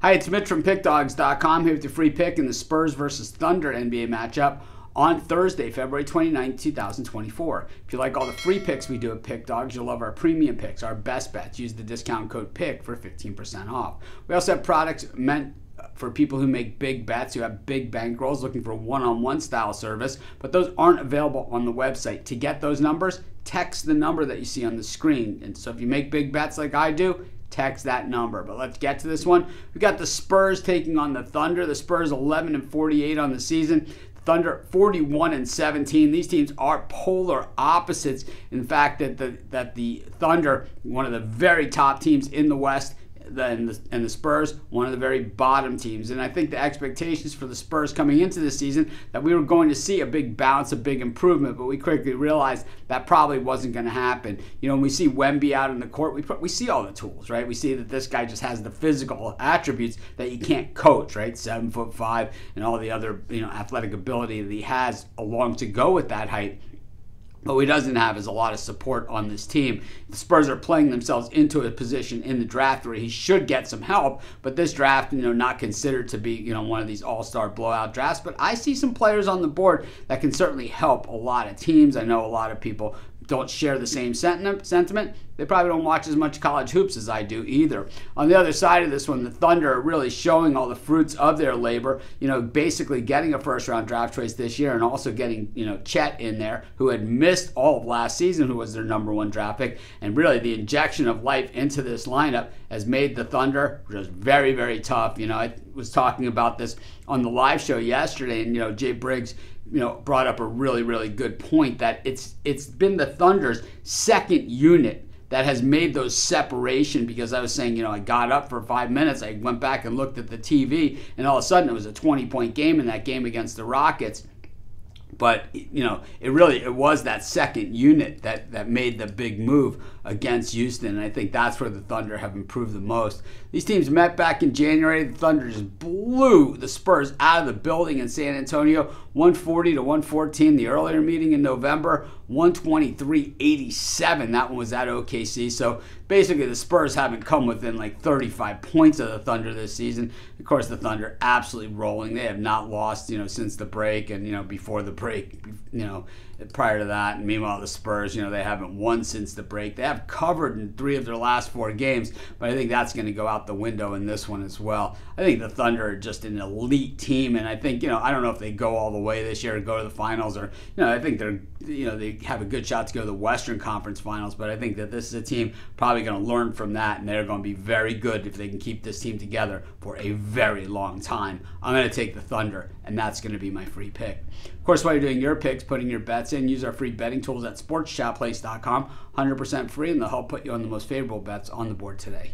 Hi, it's Mitch from Pickdawgz.com here with your free pick in the Spurs versus Thunder NBA matchup on Thursday, February 29, 2024. If you like all the free picks we do at Pickdawgz, you'll love our premium picks, our best bets. Use the discount code PICK for 15% off. We also have products meant for people who make big bets, who have big bankrolls, looking for one-on-one style service, but those aren't available on the website. To get those numbers, text the number that you see on the screen. And so if you make big bets like I do, text that number. But let's get to this one. We got the Spurs taking on the Thunder. The Spurs 11-48 on the season. Thunder 41-17. These teams are polar opposites. In fact, that the Thunder, one of the very top teams in the West, and the Spurs, one of the very bottom teams. And I think the expectations for the Spurs coming into this season that we were going to see a big bounce, a big improvement, but we quickly realized that probably wasn't going to happen. You know, when we see Wemby out in the court, we see all the tools, right? We see that this guy just has the physical attributes that you can't coach, right? 7'5", and all the other, athletic ability that he has along to go with that height. But what he doesn't have is a lot of support on this team. The Spurs are playing themselves into a position in the draft where he should get some help, but this draft, not considered to be, one of these all-star blowout drafts. But I see some players on the board that can certainly help a lot of teams. I know a lot of people don't share the same sentiment. They probably don't watch as much college hoops as I do either. On the other side of this one, the Thunder are really showing all the fruits of their labor, basically getting a first-round draft choice this year and also getting, Chet in there, who had missed all of last season, who was their #1 draft pick. And really, the injection of life into this lineup has made the Thunder just very, very tough. I was talking about this on the live show yesterday, and, Jay Briggs, brought up a really, really good point that it's been the Thunder's second unit that has made those separation, because I was saying, I got up for 5 minutes, I went back and looked at the TV, and all of a sudden it was a 20-point game in that game against the Rockets. But, it was that second unit that made the big move against Houston. And I think that's where the Thunder have improved the most. These teams met back in January. The Thunder just blew the Spurs out of the building in San Antonio, 140-114. The earlier meeting in November, 123-87. That one was at OKC. So basically the Spurs haven't come within like 35 points of the Thunder this season. Of course, the Thunder absolutely rolling. They have not lost, since the break and, before the break, prior to that. And meanwhile, the Spurs, they haven't won since the break. They have covered in 3 of their last 4 games, but I think that's going to go out the window in this one as well. I think the Thunder are just an elite team, and I think, I don't know if they go all the way this year or go to the finals, or, I think they're, they have a good shot to go to the Western Conference Finals, but I think that this is a team probably going to learn from that, and they're going to be very good if they can keep this team together for a very long time. I'm going to take the Thunder, and that's going to be my free pick. Of course, while you're doing your picks, putting your bets in, use our free betting tools at sportschatplace.com, 100% free, and they'll help put you on the most favorable bets on the board today.